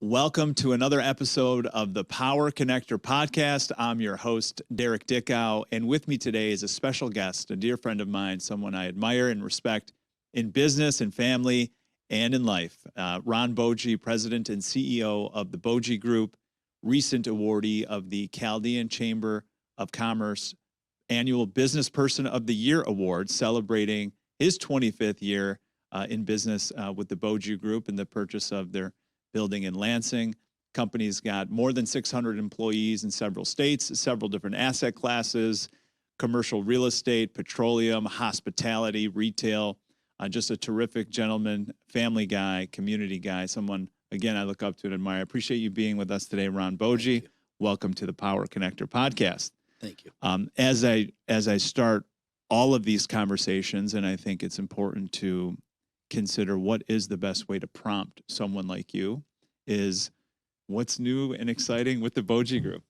Welcome to another episode of the Power Connector podcast. I'm your host, Derek Dickow, and with me today is a special guest, a dear friend of mine, someone I admire and respect in business and family and in life. Ron Boji, President and CEO of the Boji Group, recent awardee of the Chaldean Chamber of Commerce Annual Business Person of the Year Award, celebrating his 25th year in business with the Boji Group and the purchase of their building in Lansing. Company's got more than 600 employees in several states, several different asset classes, commercial real estate, petroleum, hospitality, retail. Just a terrific gentleman, family guy, community guy, someone, again, I look up to and admire. I appreciate you being with us today, Ron Boji. Welcome to the Power Connector podcast. Thank you. As I start all of these conversations, and I think it's important to consider what is the best way to prompt someone like you, is what's new and exciting with the Boji Group.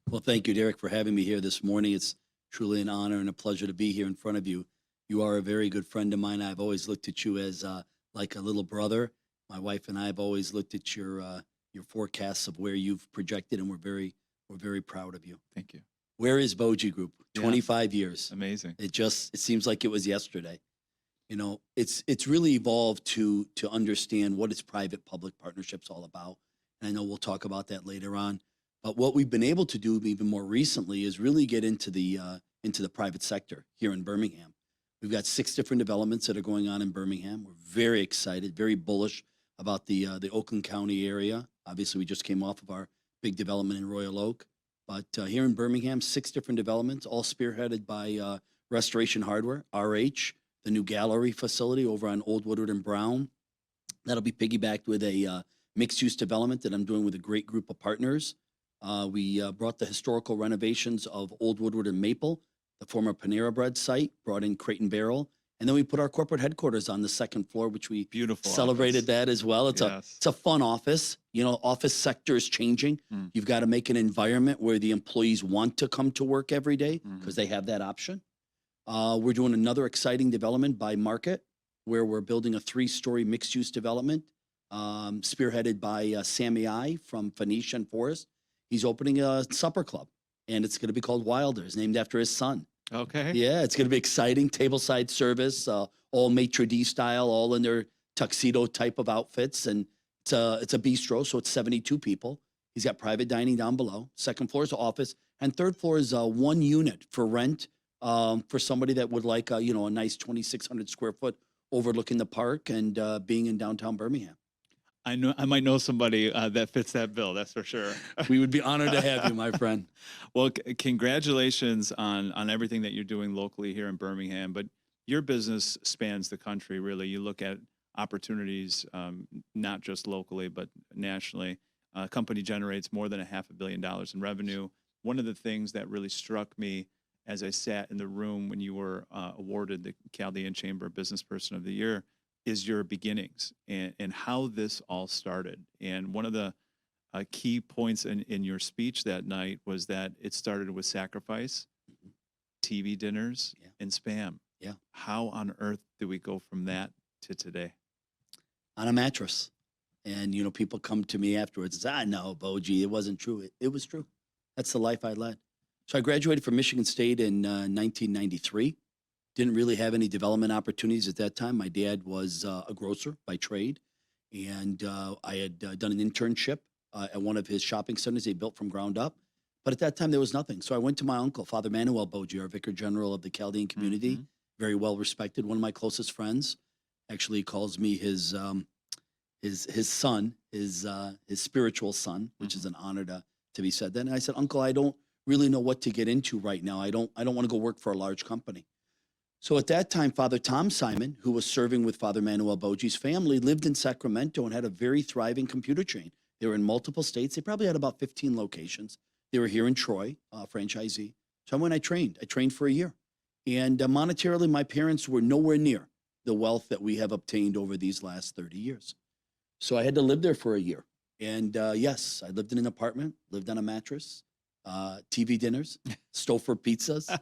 Well, thank you, Derek, for having me here this morning. It's truly an honor and a pleasure to be here in front of you. You are a very good friend of mine. I've always looked at you as like a little brother. My wife and I have always looked at your forecasts of where you've projected, and we're very proud of you. Thank you. Where is Boji Group? 25 years. Amazing. It seems like it was yesterday. You know, it's really evolved to understand what is private-public partnerships all about. And I know we'll talk about that later on. But what we've been able to do even more recently is really get into the private sector here in Birmingham. We've got 6 different developments that are going on in Birmingham. We're very excited, very bullish about the Oakland County area. Obviously, we just came off of our big development in Royal Oak. But here in Birmingham, 6 different developments, all spearheaded by Restoration Hardware, RH, the new gallery facility over on Old Woodward and Brown. That'll be piggybacked with a mixed-use development that I'm doing with a great group of partners. We brought the historical renovations of Old Woodward and Maple, the former Panera Bread site, brought in Crate and Barrel, and then we put our corporate headquarters on the 2nd floor, which we celebrated that as well. It's a fun office. You know, office sector is changing. You've got to make an environment where the employees want to come to work every day because they have that option. We're doing another exciting development by Market, where we're building a 3-story mixed-use development, spearheaded by Sammy I from Phoenicia and Forest. He's opening a supper club, and it's going to be called Wilder's, named after his son. Okay. Yeah, it's going to be exciting. Tableside service, all maitre d' style, all in their tuxedo type of outfits, and it's a bistro, so it's 72 people. He's got private dining down below. 2nd floor is office, and 3rd floor is 1 unit for rent. For somebody that would like a nice 2,600 square foot overlooking the park and being in downtown Birmingham. I might know somebody that fits that bill. That's for sure. We would be honored to have you, my friend. Well, congratulations on everything that you're doing locally here in Birmingham. But your business spans the country, really. You look at opportunities not just locally but nationally. A company generates more than $500 million in revenue. One of the things that really struck me as I sat in the room when you were awarded the Chaldean Chamber Business Person of the Year is your beginnings and how this all started. And one of the key points in your speech that night was that it started with sacrifice, TV dinners, and spam. Yeah. How on earth do we go from that to today? On a mattress. And, people come to me afterwards and say, no, Boji, it wasn't true. It was true. That's the life I led. So I graduated from Michigan State in 1993. Didn't really have any development opportunities at that time. My dad was a grocer by trade, and I had done an internship at one of his shopping centers they built from ground up. But at that time, there was nothing. So I went to my uncle, Father Manuel Boji, our vicar general of the Chaldean community, very well respected, one of my closest friends. Actually calls me his son, his spiritual son, which is an honor to be said. Then I said, Uncle, I don't really know what to get into right now. I don't want to go work for a large company. So at that time, Father Tom Simon, who was serving with Father Manuel Boji's family, lived in Sacramento and had a very thriving computer chain. They were in multiple states. They probably had about 15 locations. They were here in Troy, franchisee. So I trained. I trained for a year. And monetarily, my parents were nowhere near the wealth that we have obtained over these last 30 years. So I had to live there for a year. And yes, I lived in an apartment, lived on a mattress, TV dinners, Stouffer pizzas,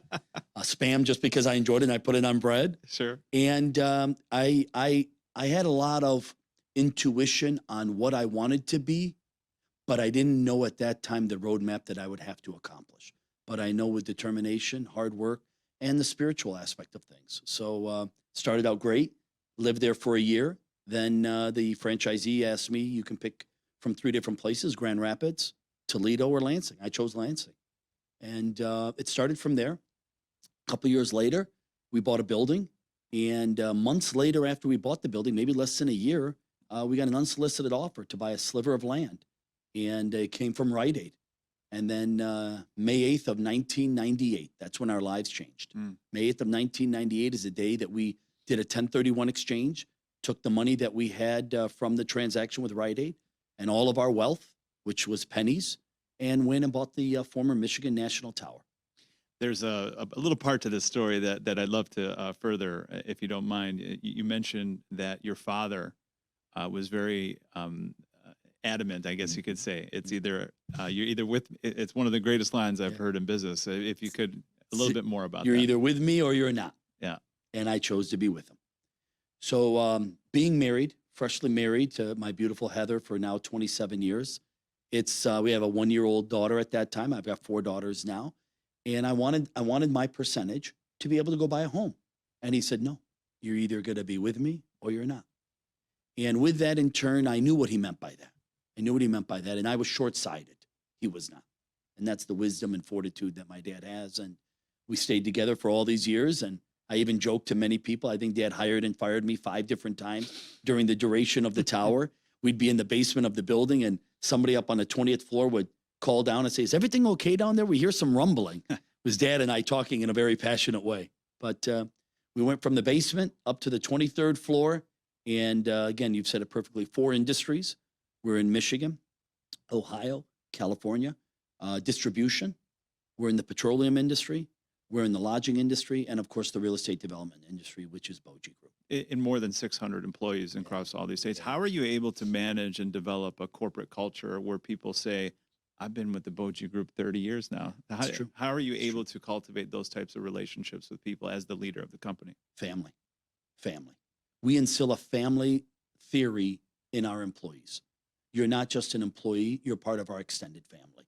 spam just because I enjoyed it and I put it on bread. Sure. And I had a lot of intuition on what I wanted to be but I didn't know at that time the roadmap that I would have to accomplish. But I know with determination, hard work, and the spiritual aspect of things. So started out great, lived there for a year. Then the franchisee asked me, you can pick from 3 different places, Grand Rapids, Toledo, or Lansing. I chose Lansing. And it started from there. A couple years later, we bought a building. And months later, after we bought the building, maybe less than a year, we got an unsolicited offer to buy a sliver of land. And it came from Rite Aid. And then May 8th of 1998, that's when our lives changed. May 8th of 1998 is the day that we did a 1031 exchange, took the money that we had from the transaction with Rite Aid and all of our wealth, which was pennies, and went and bought the former Michigan National Tower. There's a little part to this story that I'd love to further, if you don't mind. You mentioned that your father was very adamant, I guess you could say. It's either you're either with. It's one of the greatest lines I've heard in business. If you could a little bit more about you're that. Either with me or you're not. Yeah. And I chose to be with him. So being married, freshly married to my beautiful Heather for now 27 years. It's we have a 1-year-old daughter at that time. I've got 4 daughters now. And I wanted my percentage to be able to go buy a home. And he said, no, you're either going to be with me or you're not. And with that, in turn, I knew what he meant by that. And I was short-sighted. He was not. And that's the wisdom and fortitude that my dad has. And we stayed together for all these years. And I even joked to many people, I think Dad hired and fired me 5 different times during the duration of the tower. We'd be in the basement of the building and somebody up on the 20th floor would call down and say, is everything okay down there? We hear some rumbling. It was Dad and I talking in a very passionate way. But we went from the basement up to the 23rd floor. And again, you've said it perfectly, 4 industries. We're in Michigan, Ohio, California, distribution. We're in the petroleum industry. We're in the lodging industry. And of course, the real estate development industry, which is Boji Group. In more than 600 employees across all these states. How are you able to manage and develop a corporate culture where people say, I've been with the Boji Group 30 years now. How are you able to cultivate those types of relationships with people as the leader of the company? Family. We instill a family theory in our employees. You're not just an employee, you're part of our extended family.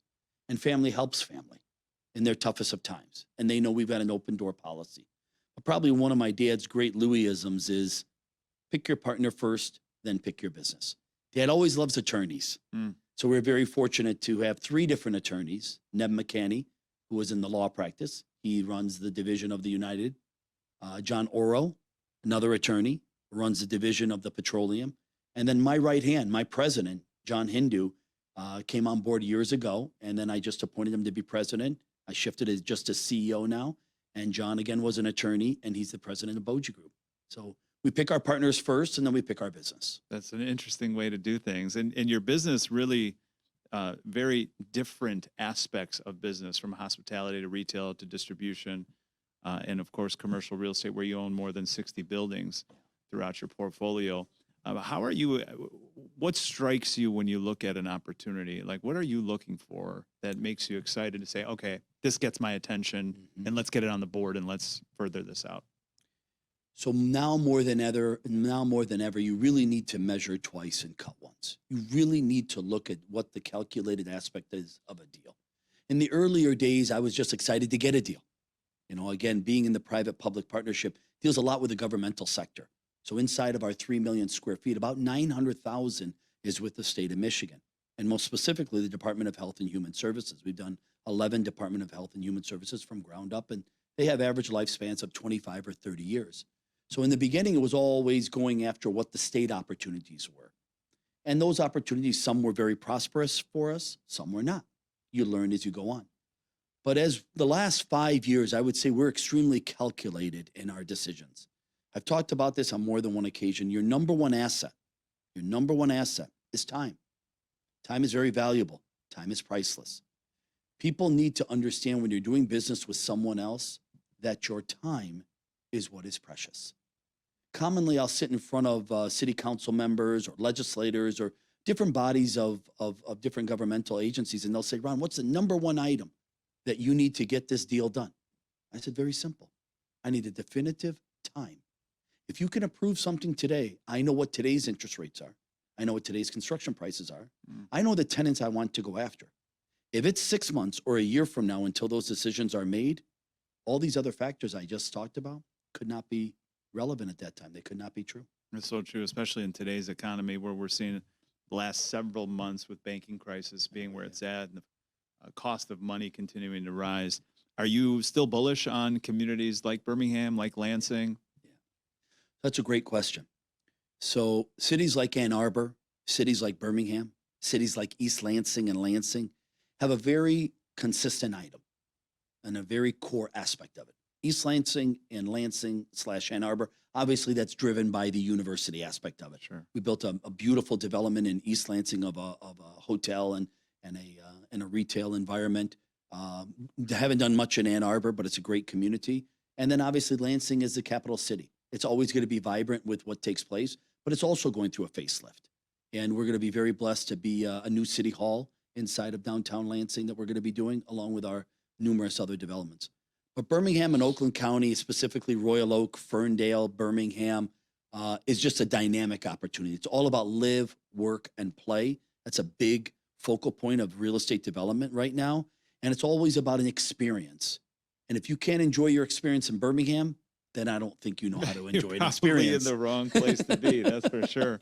And family helps family in their toughest of times. And they know we've got an open door policy. But probably one of my dad's great Louieisms is pick your partner first, then pick your business. Dad always loves attorneys. So we're very fortunate to have 3 different attorneys. Neb McCanney, who was in the law practice. He runs the division of the United. John Oro, another attorney, runs the division of the petroleum. And then my right hand, my president, John Hindu, came on board years ago. And then I just appointed him to be president. I shifted as just a CEO now. And John, again, was an attorney, and he's the president of Boji Group. So we pick our partners first, and then we pick our business. That's an interesting way to do things. And your business really very different aspects of business, from hospitality to retail to distribution, and of course, commercial real estate, where you own more than 60 buildings throughout your portfolio. How are you, what strikes you when you look at an opportunity? Like, what are you looking for that makes you excited to say, okay, this gets my attention and let's get it on the board and let's further this out? So now more than ever, you really need to measure twice and cut once. You really need to look at what the calculated aspect is of a deal. In the earlier days, I was just excited to get a deal. You know, again, being in the private-public partnership deals a lot with the governmental sector. So inside of our 3 million square feet, about 900,000 is with the state of Michigan, and most specifically, the Department of Health and Human Services. We've done 11 Department of Health and Human Services from ground up, and they have average lifespans of 25 or 30 years. So in the beginning, it was always going after what the state opportunities were. And those opportunities, some were very prosperous for us, some were not. You learn as you go on. But as the last 5 years, I would say we're extremely calculated in our decisions. I've talked about this on more than one occasion. Your number one asset is time. Time is very valuable. Time is priceless. People need to understand when you're doing business with someone else that your time is what is precious. Commonly, I'll sit in front of city council members or legislators or different bodies of different governmental agencies, and they'll say, Ron, what's the number one item that you need to get this deal done? I said, very simple. I need a definitive time. If you can approve something today, I know what today's interest rates are. I know what today's construction prices are. Mm. I know the tenants I want to go after. If it's 6 months or a year from now until those decisions are made, all these other factors I just talked about could not be relevant at that time. They could not be true. It's so true, especially in today's economy where we're seeing the last several months with banking crisis being where it's at and the cost of money continuing to rise. Are you still bullish on communities like Birmingham, like Lansing? Yeah. That's a great question. So cities like Ann Arbor, cities like Birmingham, cities like East Lansing and Lansing have a very consistent item and a very core aspect of it. East Lansing and Lansing / Ann Arbor, obviously that's driven by the university aspect of it. Sure. We built a beautiful development in East Lansing of a hotel and a retail environment. Haven't done much in Ann Arbor, but it's a great community. And then obviously Lansing is the capital city. It's always going to be vibrant with what takes place, but it's also going through a facelift. And we're going to be very blessed to be a new city hall inside of downtown Lansing that we're going to be doing along with our numerous other developments. But Birmingham and Oakland County, specifically Royal Oak, Ferndale, Birmingham, is just a dynamic opportunity. It's all about live, work, and play. That's a big focal point of real estate development right now. And it's always about an experience. And if you can't enjoy your experience in Birmingham, then I don't think you know how to enjoy You're an probably experience. in the wrong place to be, that's for sure.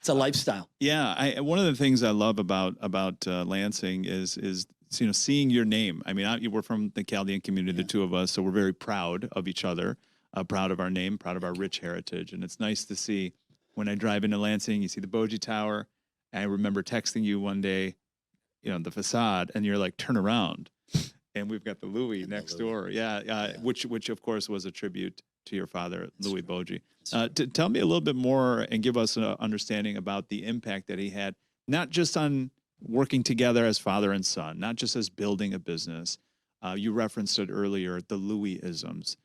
It's a lifestyle. Yeah, one of the things I love about Lansing is seeing your name. I mean, we're from the Chaldean community, the two of us, so we're very proud of each other, proud of our name, proud of our rich heritage, and it's nice to see when I drive into Lansing, you see the Boji Tower. And I remember texting you one day, the facade, and you're like, turn around, and we've got the Louie next door. Yeah, which of course was a tribute to your father, Louis Boji. Tell me a little bit more and give us an understanding about the impact that he had, not just on working together as father and son, not just as building a business. You referenced it earlier, the Louieisms.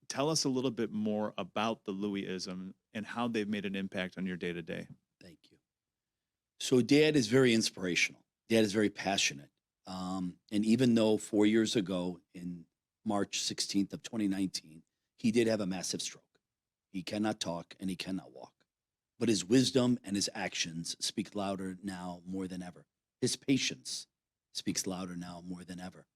Tell us a little bit more about the Louieism and how they've made an impact on your day-to-day. Thank you. So Dad is very inspirational. Dad is very passionate. And even though 4 years ago in March 16th of 2019, he did have a massive stroke. He cannot talk and he cannot walk. But his wisdom and his actions speak louder now more than ever. His patience speaks louder now more than ever.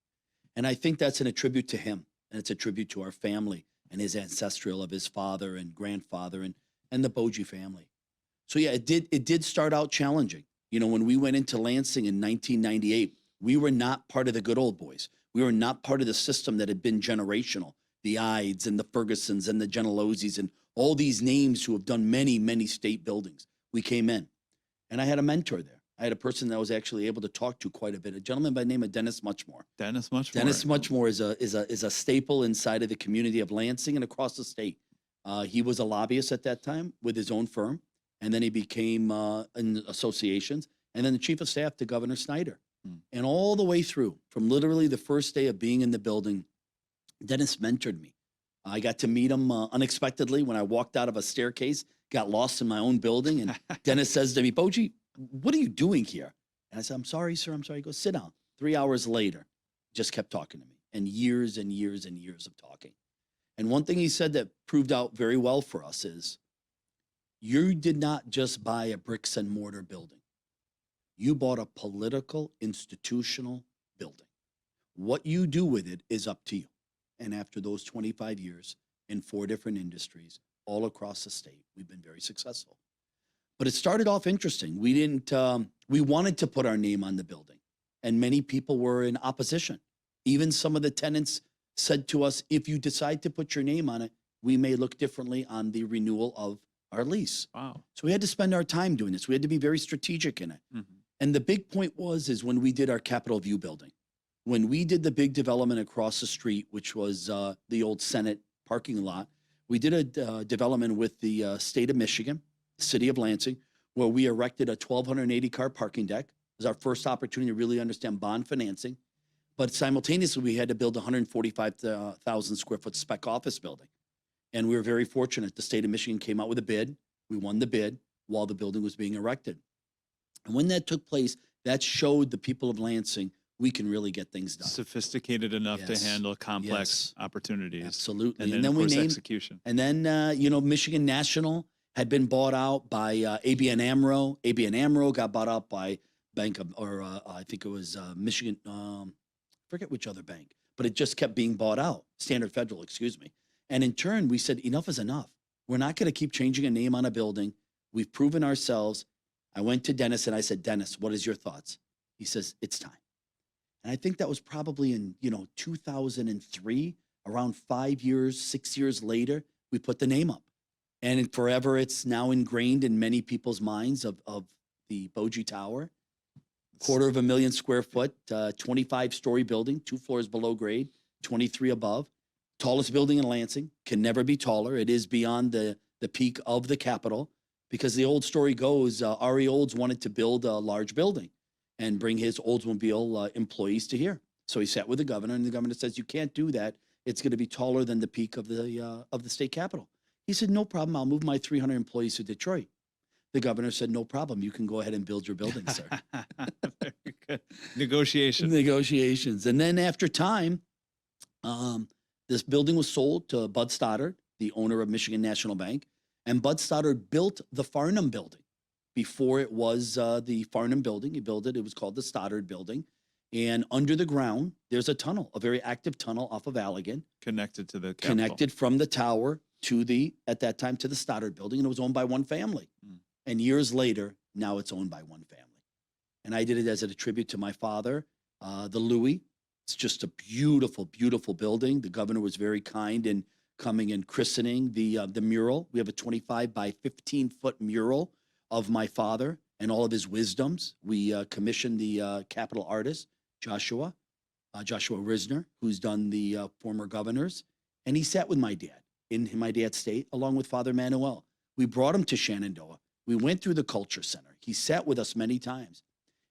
And I think that's a tribute to him. And it's a tribute to our family and his ancestral of his father and grandfather and the Boji family. So yeah, it did start out challenging. When we went into Lansing in 1998, we were not part of the good old boys. We were not part of the system that had been generational. The Ides and the Fergusons and the Genelozis and all these names who have done many, many state buildings. We came in, and I had a mentor there. I had a person that I was actually able to talk to quite a bit. A gentleman by the name of Dennis Muchmore. Dennis Muchmore. Dennis Muchmore is a staple inside of the community of Lansing and across the state. He was a lobbyist at that time with his own firm, and then he became in associations, and then the chief of staff to Governor Snyder. And all the way through, from literally the first day of being in the building, Dennis mentored me. I got to meet him unexpectedly when I walked out of a staircase, got lost in my own building, and Dennis says to me, "Boji, what are you doing here?" And I said, "I'm sorry, sir, I'm sorry." He goes, "Sit down." 3 hours later, just kept talking to me, and years and years and years of talking. And one thing he said that proved out very well for us is, you did not just buy a bricks and mortar building. You bought a political, institutional building. What you do with it is up to you. And after those 25 years in 4 different industries all across the state, we've been very successful. But it started off interesting. We wanted to put our name on the building, and many people were in opposition. Even some of the tenants said to us, if you decide to put your name on it, we may look differently on the renewal of our lease. Wow. So we had to spend our time doing this. We had to be very strategic in it. Mm-hmm. And the big point is when we did our Capitol View building, when we did the big development across the street, which was the old Senate parking lot, we did a development with the state of Michigan, city of Lansing, where we erected a 1,280 car parking deck. It was our first opportunity to really understand bond financing. But simultaneously, we had to build a 145,000 square foot spec office building. And we were very fortunate. The state of Michigan came out with a bid. We won the bid while the building was being erected. And when that took place, that showed the people of Lansing we can really get things done. Sophisticated enough to handle complex opportunities. Absolutely. And then, of course, execution. And then, Michigan National had been bought out by ABN AMRO. ABN AMRO got bought out by I think it was Michigan, forget which other bank, but it just kept being bought out. Standard Federal, excuse me. And in turn, we said, enough is enough. We're not going to keep changing a name on a building. We've proven ourselves. I went to Dennis and I said, Dennis, what is your thoughts? He says, it's time. And I think that was probably in, 2003, around 5 years, 6 years later, we put the name up. And forever, it's now ingrained in many people's minds of the Boji Tower. 250,000 square foot, 25-story building, 2 floors below grade, 23 above. Tallest building in Lansing, can never be taller. It is beyond the peak of the Capitol, because the old story goes, Ari Olds wanted to build a large building and bring his Oldsmobile employees to here. So he sat with the governor, and the governor says, you can't do that. It's going to be taller than the peak of the state capitol. He said, no problem. I'll move my 300 employees to Detroit. The governor said, no problem. You can go ahead and build your building, sir. Very good. Negotiations. And then after time, this building was sold to Bud Stoddard, the owner of Michigan National Bank. And Bud Stoddard built the Farnham building. Before it was the Farnham building, he built it. It was called the Stoddard building. And under the ground, there's a tunnel, a very active tunnel off of Allegan. Connected to the Capitol. Connected from the tower to at that time, to the Stoddard building. And it was owned by one family. And years later, now it's owned by one family. And I did it as a tribute to my father, the Louis. It's just a beautiful, beautiful building. The governor was very kind in coming and christening the mural. We have a 25 by 15-foot mural of my father and all of his wisdoms. We commissioned the Capitol artist, Joshua Risner, who's done the former governors. And he sat with my dad in my dad's state, along with Father Manuel. We brought him to Shenandoah. We went through the Culture Center. He sat with us many times.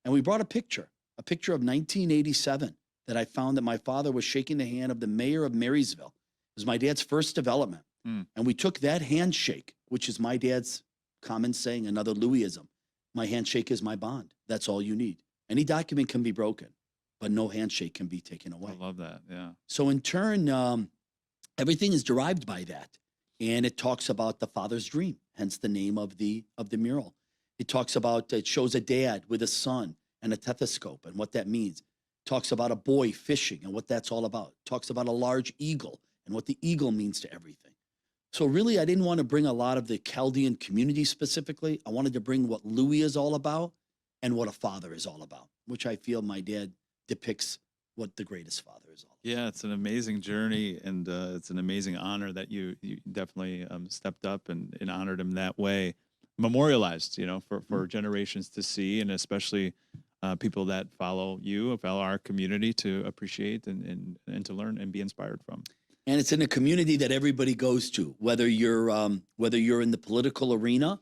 And we brought a picture of 1987 that I found that my father was shaking the hand of the mayor of Marysville. It was my dad's first development. And we took that handshake, which is my dad's common saying, another Louieism. My handshake is my bond. That's all you need. Any document can be broken, but no handshake can be taken away. I love that, yeah. So in turn, everything is derived by that. And it talks about the father's dream, hence the name of the mural. It talks about, it shows a dad with a son and a stethoscope and what that means. It talks about a boy fishing and what that's all about. It talks about a large eagle and what the eagle means to everything. So really, I didn't want to bring a lot of the Chaldean community specifically. I wanted to bring what Louis is all about and what a father is all about, which I feel my dad depicts what the greatest father is all about. Yeah, it's an amazing journey, and it's an amazing honor that you definitely stepped up and honored him that way, memorialized, for generations to see, and especially people that follow our community to appreciate and to learn and be inspired from. And it's in a community that everybody goes to, whether you're in the political arena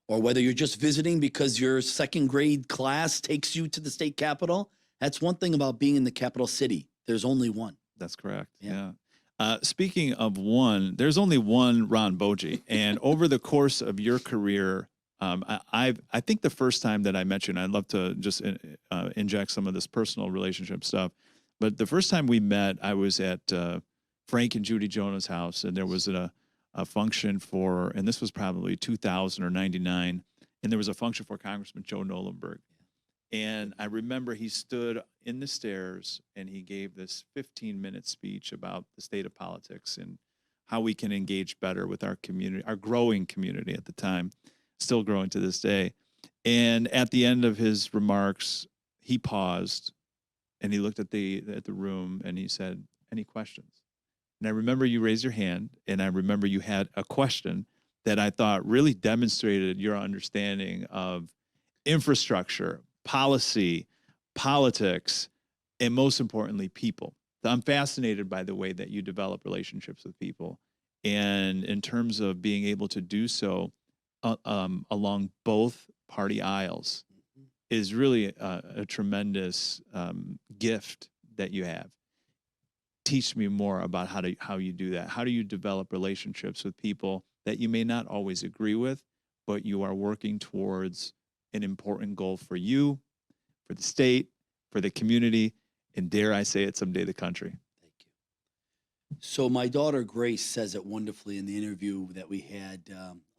or whether you're just visiting because your second grade class takes you to the state capitol. That's one thing about being in the capital city. There's only one. That's correct. Yeah. Speaking of one, there's only one Ron Boji. And over the course of your career, I think the first time that I met you, and I'd love to just inject some of this personal relationship stuff, but the first time we met, I was at Frank and Judy Jonah's house, and there was a function for, and this was probably 2000 or 99, and there was a function for Congressman Joe Nolenberg. And I remember he stood in the stairs and he gave this 15-minute speech about the state of politics and how we can engage better with our community, our growing community at the time, still growing to this day. And at the end of his remarks, he paused and he looked at the room and he said, "Any questions?" And I remember you raised your hand, and I remember you had a question that I thought really demonstrated your understanding of infrastructure, policy, politics, and most importantly, people. I'm fascinated by the way that you develop relationships with people. And in terms of being able to do so along both party aisles is really a tremendous gift that you have. Teach me more about how you do that. How do you develop relationships with people that you may not always agree with, but you are working towards an important goal for you, for the state, for the community, and dare I say it, someday the country. Thank you. So my daughter Grace says it wonderfully in the interview that we had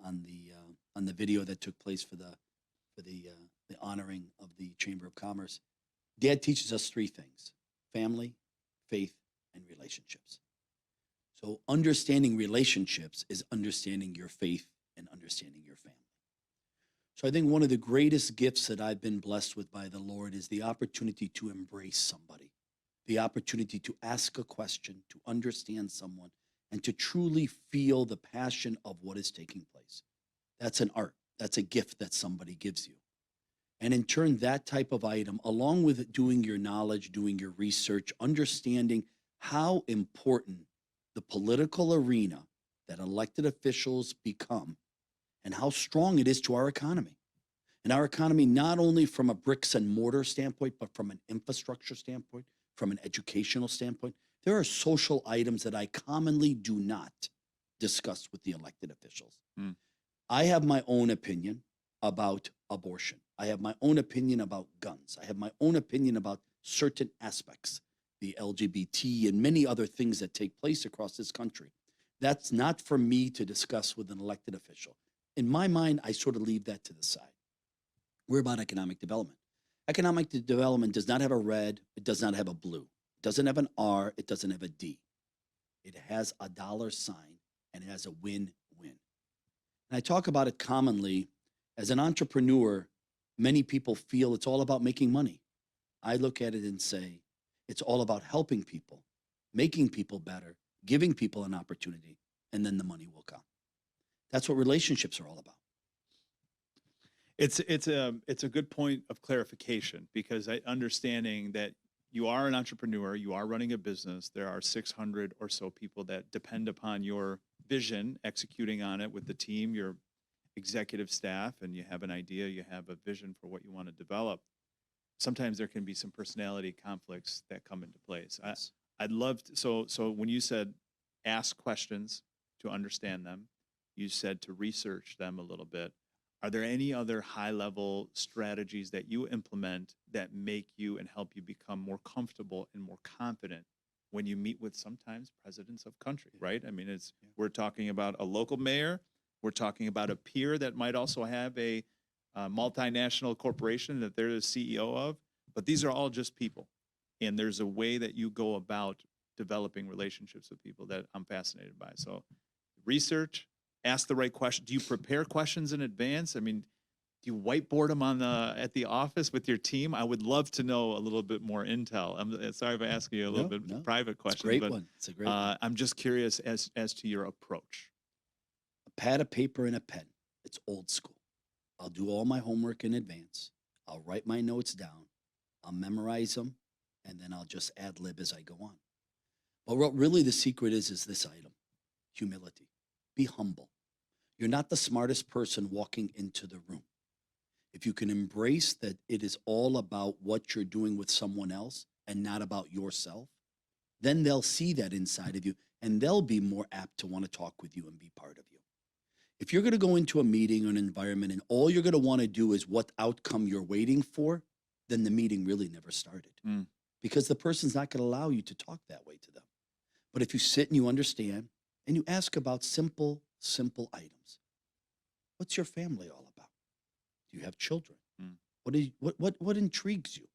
on the on the video that took place for the honoring of the Chamber of Commerce. Dad teaches us three things: family, faith, and relationships. So understanding relationships is understanding your faith and understanding your family. So I think one of the greatest gifts that I've been blessed with by the Lord is the opportunity to embrace somebody, the opportunity to ask a question, to understand someone, and to truly feel the passion of what is taking place. That's an art. That's a gift that somebody gives you. And in turn, that type of item, along with doing your knowledge, doing your research, understanding how important the political arena that elected officials become and how strong it is to our economy. And our economy, not only from a bricks and mortar standpoint, but from an infrastructure standpoint, from an educational standpoint. There are social items that I commonly do not discuss with the elected officials. Mm. I have my own opinion about abortion. I have my own opinion about guns. I have my own opinion about certain aspects, the LGBT and many other things that take place across this country. That's not for me to discuss with an elected official. In my mind, I sort of leave that to the side. We're about economic development. Economic development does not have a red. It does not have a blue. It doesn't have an R. It doesn't have a D. It has a dollar sign, and it has a win-win. And I talk about it commonly. As an entrepreneur, many people feel it's all about making money. I look at it and say, it's all about helping people, making people better, giving people an opportunity, and then the money will come. That's what relationships are all about. It's a good point of clarification, because understanding that you are an entrepreneur, you are running a business. There are 600 or so people that depend upon your vision, executing on it with the team, your executive staff, and you have an idea, you have a vision for what you want to develop. Sometimes there can be some personality conflicts that come into place. Yes. I'd love to, so when you said ask questions to understand them, you said to research them a little bit. Are there any other high-level strategies that you implement that make you and help you become more comfortable and more confident when you meet with sometimes presidents of country, right? I mean, we're talking about a local mayor, we're talking about a peer that might also have a multinational corporation that they're the CEO of, but these are all just people. And there's a way that you go about developing relationships with people that I'm fascinated by. So research, ask the right question. Do you prepare questions in advance? I mean, do you whiteboard them at the office with your team? I would love to know a little bit more intel. I'm sorry if I ask you a little bit private question. It's a great one. It's a great one. I'm just curious as to your approach. A pad of paper and a pen. It's old school. I'll do all my homework in advance. I'll write my notes down. I'll memorize them, and then I'll just ad lib as I go on. But what really the secret is this item: humility. Be humble. You're not the smartest person walking into the room. If you can embrace that it is all about what you're doing with someone else and not about yourself, then they'll see that inside of you, and they'll be more apt to want to talk with you and be part of you. If you're going to go into a meeting or an environment and all you're going to want to do is what outcome you're waiting for, then the meeting really never started. Because the person's not going to allow you to talk that way to them. But if you sit and you understand and you ask about simple items. What's your family all about? Do you have children? What intrigues you?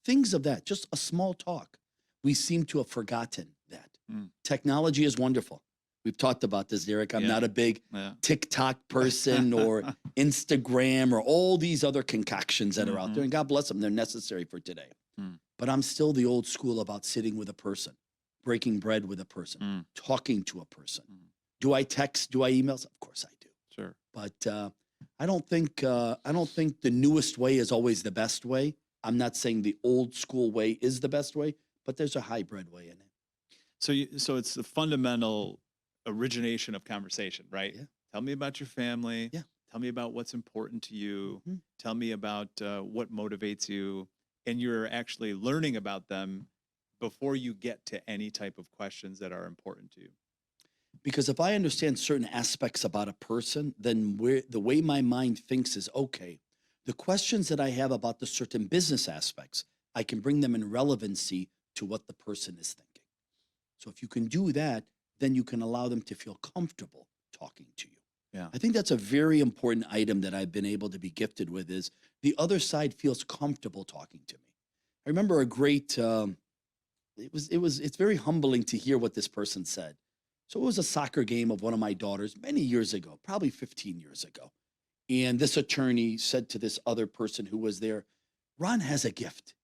Things of that, just a small talk. We seem to have forgotten that. Technology is wonderful. We've talked about this, Derek. I'm not a big TikTok person or Instagram or all these other concoctions that are out there. And God bless them, they're necessary for today. But I'm still the old school about sitting with a person, breaking bread with a person, talking to a person. Do I text? Do I email? Of course I do. Sure. But I don't think the newest way is always the best way. I'm not saying the old school way is the best way, but there's a hybrid way in it. So it's the fundamental origination of conversation, right? Yeah. Tell me about your family. Yeah. Tell me about what's important to you. Tell me about what motivates you. And you're actually learning about them before you get to any type of questions that are important to you. Because if I understand certain aspects about a person, then the way my mind thinks is, okay, the questions that I have about the certain business aspects, I can bring them in relevancy to what the person is thinking. So if you can do that, then you can allow them to feel comfortable talking to you. Yeah. I think that's a very important item that I've been able to be gifted with is the other side feels comfortable talking to me. I remember a great, it's very humbling to hear what this person said. So it was a soccer game of one of my daughters many years ago, probably 15 years ago. And this attorney said to this other person who was there, Ron has a gift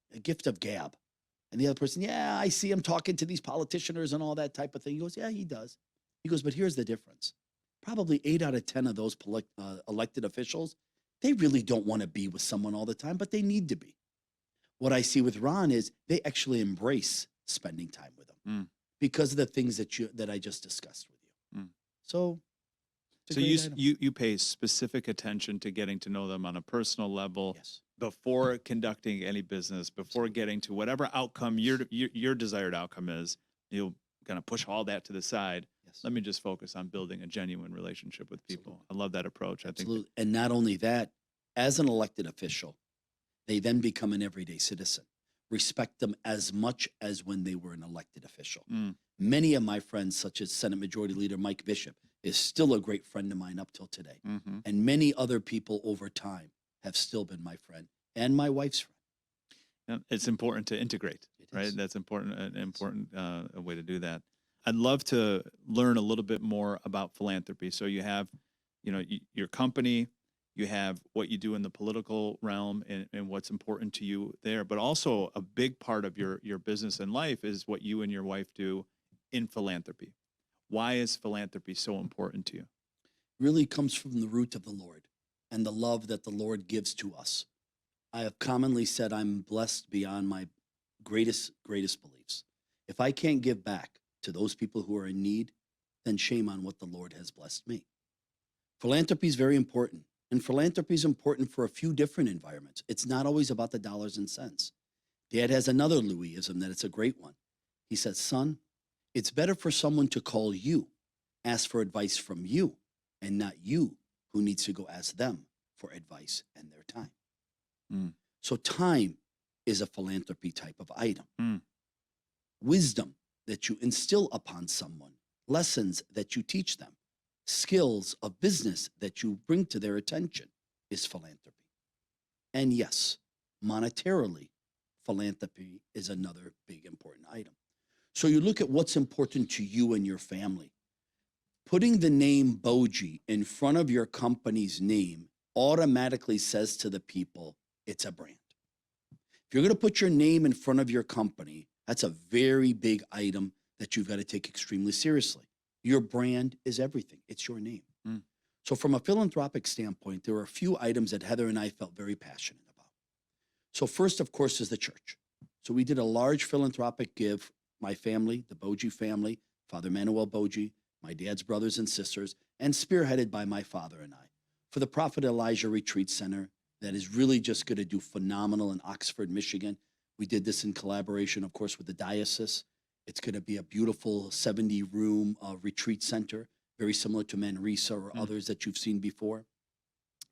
of gab. And the other person, yeah, I see him talking to these politicians and all that type of thing. He goes, yeah, he does. He goes, but here's the difference. Probably 8 out of 10 of those elected officials, they really don't want to be with someone all the time, but they need to be. What I see with Ron is they actually embrace spending time with him because of the things that I just discussed with you. So, so you pay specific attention to getting to know them on a personal level. Yes. Before conducting any business, before getting to whatever outcome your desired outcome is, you'll kind of push all that to the side. Yes. Let me just focus on building a genuine relationship with people. Absolutely. I love that approach. Absolutely. I think and not only that, as an elected official, they then become an everyday citizen. Respect them as much as when they were an elected official. Many of my friends, such as Senate Majority Leader Mike Bishop, is still a great friend of mine up till today. And many other people over time have still been my friend and my wife's friend. Yeah, it's important to integrate, right? That's important, an important way to do that. I'd love to learn a little bit more about philanthropy. So you have, your company, you have what you do in the political realm and what's important to you there, but also a big part of your business and life is what you and your wife do in philanthropy. Why is philanthropy so important to you? Really comes from the root of the Lord and the love that the Lord gives to us. I have commonly said I'm blessed beyond my greatest beliefs. If I can't give back to those people who are in need, then shame on what the Lord has blessed me. Philanthropy is very important. And philanthropy is important for a few different environments. It's not always about the dollars and cents. Dad has another Louieism that it's a great one. He says, son, it's better for someone to call you, ask for advice from you, and not you who needs to go ask them for advice and their time. So time is a philanthropy type of item. Wisdom that you instill upon someone, lessons that you teach them, skills of business that you bring to their attention is philanthropy. And yes, monetarily, philanthropy is another big important item. So you look at what's important to you and your family. Putting the name Boji in front of your company's name automatically says to the people, it's a brand. If you're going to put your name in front of your company, that's a very big item that you've got to take extremely seriously. Your brand is everything. It's your name. So from a philanthropic standpoint, there are a few items that Heather and I felt very passionate about. So first, of course, is the church. So we did a large philanthropic give, my family, the Boji family, Father Manuel Boji, my dad's brothers and sisters, and spearheaded by my father and I, for the Prophet Elijah Retreat Center that is really just going to do phenomenal in Oxford, Michigan. We did this in collaboration, of course, with the diocese. It's going to be a beautiful 70-room retreat center, very similar to Manresa or others that you've seen before.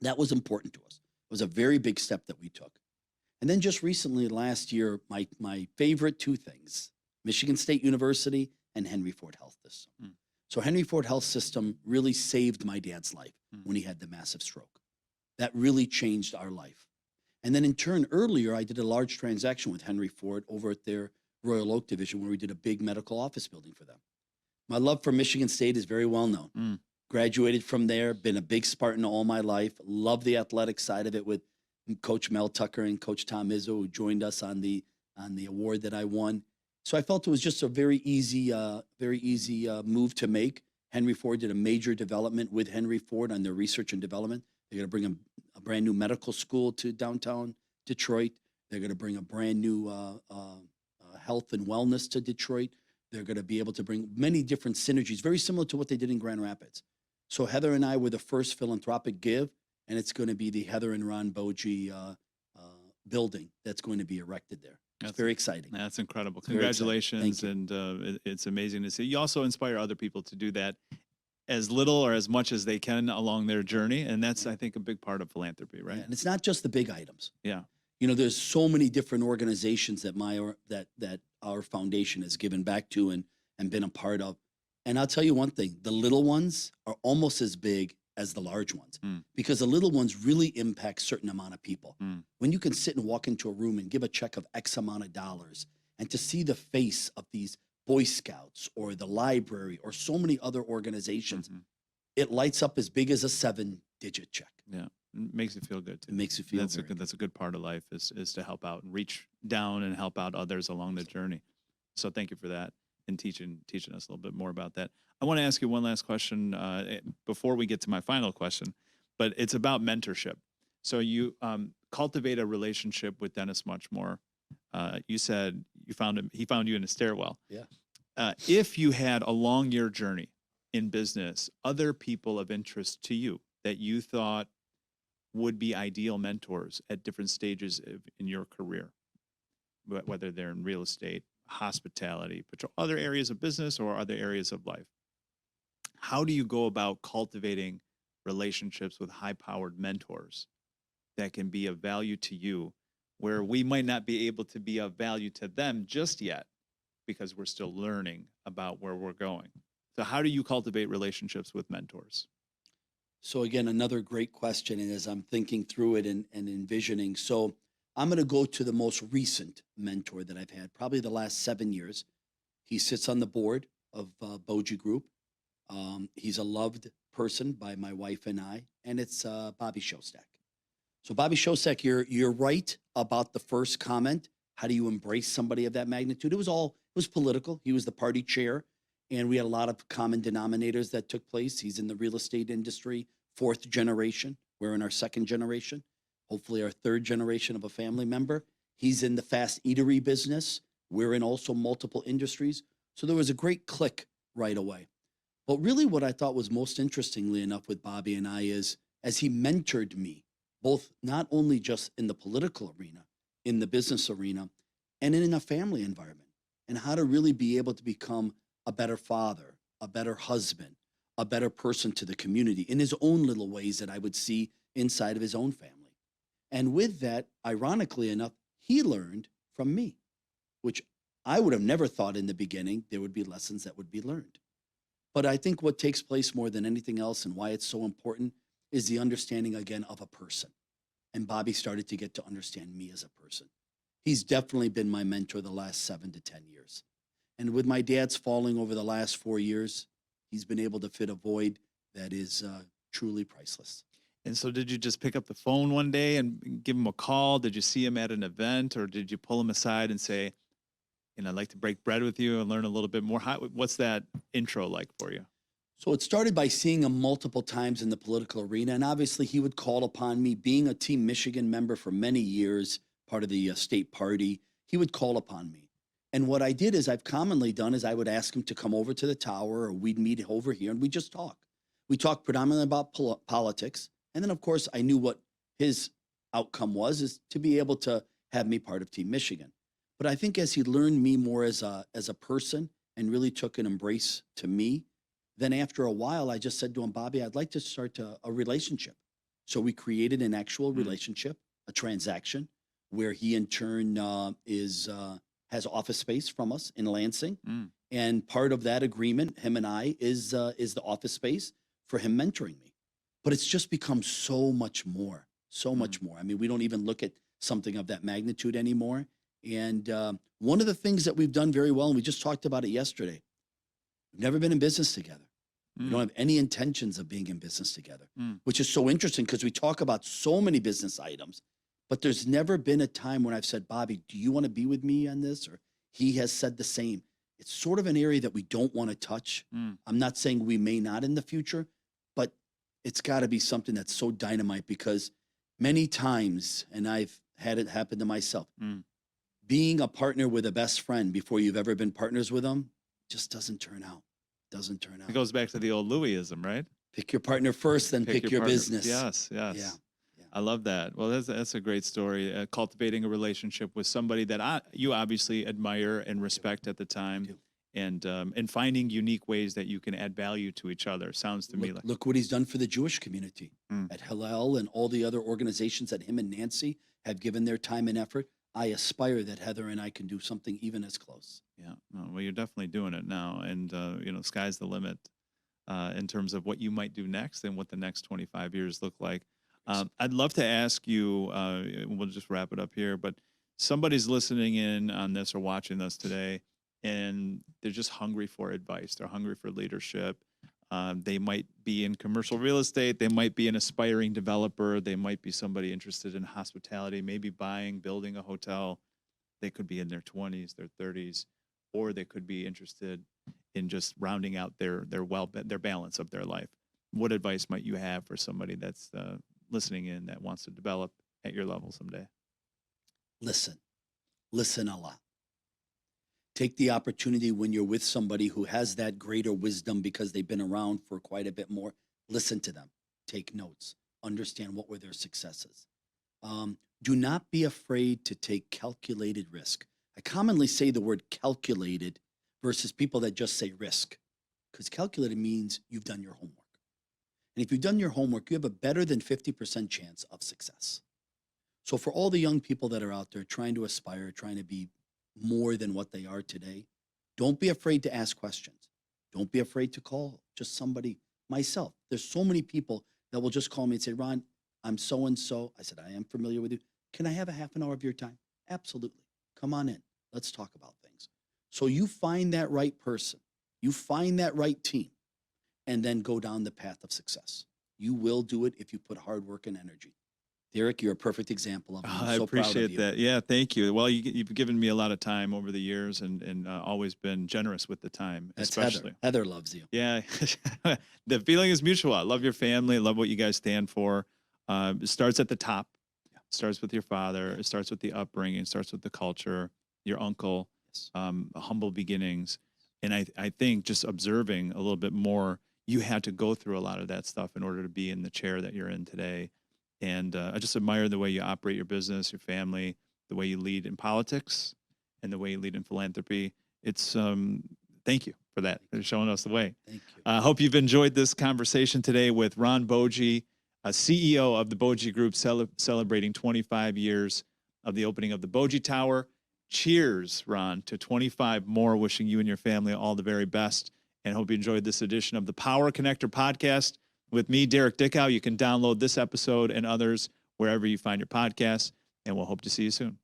That was important to us. It was a very big step that we took. And then just recently, last year, my favorite two things, Michigan State University and Henry Ford Health System. So Henry Ford Health System really saved my dad's life when he had the massive stroke. That really changed our life. And then in turn, earlier, I did a large transaction with Henry Ford over at their Royal Oak division where we did a big medical office building for them. My love for Michigan State is very well known. Graduated from there, been a big Spartan all my life. Love the athletic side of it with Coach Mel Tucker and Coach Tom Izzo, who joined us on the award that I won. So I felt it was just a very easy move to make. Henry Ford did a major development with Henry Ford on their research and development. They're going to bring a brand new medical school to downtown Detroit. They're going to bring a brand new health and wellness to Detroit. They're going to be able to bring many different synergies, very similar to what they did in Grand Rapids. So Heather and I were the first philanthropic give, and it's going to be the Heather and Ron Boji building that's going to be erected there. It's very exciting. That's incredible. Congratulations. And it's amazing to see. You also inspire other people to do that as little or as much as they can along their journey. And that's, I think, a big part of philanthropy, right? Yeah, and it's not just the big items. Yeah. You know, there's so many different organizations that our foundation has given back to and been a part of. And I'll tell you one thing, the little ones are almost as big as the large ones, Mm. because the little ones really impact certain amount of people. Mm. When you can sit and walk into a room and give a check of X amount of dollars, and to see the face of these Boy Scouts or the library or so many other organizations, Mhm. it lights up as big as a 7-digit check. Yeah, makes you feel good too. It makes you feel That's a very good. That's a good part of life is to help out and reach down and help out others along the journey. So thank you for that and teaching us a little bit more about that. I want to ask you one last question before we get to my final question, but it's about mentorship. So you cultivate a relationship with Dennis Muchmore. You said you found him. He found you in a stairwell. Yeah. If you had along your journey in business other people of interest to you that you thought would be ideal mentors at different stages in your career, whether they're in real estate, hospitality, but other areas of business or other areas of life, how do you go about cultivating relationships with high-powered mentors that can be of value to you, where we might not be able to be of value to them just yet because we're still learning about where we're going? So how do you cultivate relationships with mentors? So again, another great question. And as I'm thinking through it and envisioning, so I'm going to go to the most recent mentor that I've had, probably the last 7 years. He sits on the board of Boji Group. He's a loved person by my wife and I, and it's Bobby Shostak. So Bobby Shostak, you're right about the first comment. How do you embrace somebody of that magnitude? It was political. He was the party chair, and we had a lot of common denominators that took place. He's in the real estate industry, 4th generation. We're in our 2nd generation, hopefully our 3rd generation of a family member. He's in the fast eatery business. We're in also multiple industries. So there was a great click right away. But really what I thought was most interestingly enough with Bobby and I is as he mentored me, both not only just in the political arena, in the business arena, and in a family environment, and how to really be able to become a better father, a better husband, a better person to the community in his own little ways that I would see inside of his own family. And with that, ironically enough, he learned from me, which I would have never thought in the beginning there would be lessons that would be learned. But I think what takes place more than anything else and why it's so important is the understanding again of a person. And Bobby started to get to understand me as a person. He's definitely been my mentor the last 7 to 10 years. And with my dad's falling over the last 4 years, he's been able to fit a void that is truly priceless. And so did you just pick up the phone one day and give him a call? Did you see him at an event, or did you pull him aside and say, I'd like to break bread with you and learn a little bit more? What's that intro like for you? So it started by seeing him multiple times in the political arena. And obviously he would call upon me, being a Team Michigan member for many years, part of the state party, he would call upon me. And what I did is I've commonly done is I would ask him to come over to the tower, or we'd meet over here and we just talk. We talked predominantly about politics. And then of course I knew what his outcome was, is to be able to have me part of Team Michigan. But I think as he learned me more as a person and really took an embrace to me, then after a while, I just said to him, Bobby, I'd like to start a relationship. So we created an actual relationship, a transaction, where he in turn has office space from us in Lansing. And part of that agreement, him and I, is the office space for him mentoring me. But it's just become so much more, so much more. I mean, we don't even look at something of that magnitude anymore. And one of the things that we've done very well, and we just talked about it yesterday, we've never been in business together. We don't have any intentions of being in business together, which is so interesting because we talk about so many business items, but there's never been a time when I've said, Bobby, do you want to be with me on this? Or he has said the same. It's sort of an area that we don't want to touch. I'm not saying we may not in the future, but it's got to be something that's so dynamite because many times, and I've had it happen to myself, being a partner with a best friend before you've ever been partners with them just doesn't turn out. Doesn't turn out. It goes back to the old Louieism, right? Pick your partner first, then pick your partner. business. Yes. Yeah. I love that. Well, that's a great story. Cultivating a relationship with somebody that you obviously admire and respect at the time, and finding unique ways that you can add value to each other. Sounds to me like. Look what he's done for the Jewish community at Hillel and all the other organizations that him and Nancy have given their time and effort. I aspire that Heather and I can do something even as close. Yeah. Well, you're definitely doing it now, and sky's the limit. in terms of what you might do next and what the next 25 years look like. I'd love to ask you, we'll just wrap it up here, but somebody's listening in on this or watching this today, and they're just hungry for advice. They're hungry for leadership. They might be in commercial real estate. They might be an aspiring developer. They might be somebody interested in hospitality, maybe building a hotel. They could be in their 20s, their 30s, or they could be interested in just rounding out their balance of their life. What advice might you have for somebody that's listening in that wants to develop at your level someday? Listen a lot. Take the opportunity when you're with somebody who has that greater wisdom because they've been around for quite a bit more. Listen to them. Take notes. Understand what were their successes. Do not be afraid to take calculated risk. I commonly say the word calculated versus people that just say risk, because calculated means you've done your homework. And if you've done your homework, you have a better than 50% chance of success. So for all the young people that are out there trying to aspire, trying to be more than what they are today, don't be afraid to ask questions. Don't be afraid to call just somebody, myself. There's so many people that will just call me and say, Ron, I'm so-and-so. I said, I am familiar with you. Can I have a half an hour of your time? Absolutely. Come on in. Let's talk about things. So you find that right person, you find that right team, and then go down the path of success. You will do it if you put hard work and energy. Derek, you're a perfect example of it. I appreciate that. Yeah, thank you. Well, you've given me a lot of time over the years and always been generous with the time, That's especially. Heather loves you. Yeah, the feeling is mutual. I love your family. I love what you guys stand for. It starts at the top. Yeah. It starts with your father. Yeah. It starts with the upbringing. It starts with the culture, your uncle, Yes. humble beginnings. And I think just observing a little bit more, you had to go through a lot of that stuff in order to be in the chair that you're in today. And I just admire the way you operate your business, your family, the way you lead in politics, and the way you lead in philanthropy. It's thank you for that, for showing us the way. Thank you. I hope you've enjoyed this conversation today with Ron Boji, CEO of the Boji Group, celebrating 25 years of the opening of the Boji Tower. Cheers, Ron, to 25 more. Wishing you and your family all the very best, and hope you enjoyed this edition of the Power Connector podcast. With me, Derek Dickow. You can download this episode and others wherever you find your podcasts, and we'll hope to see you soon.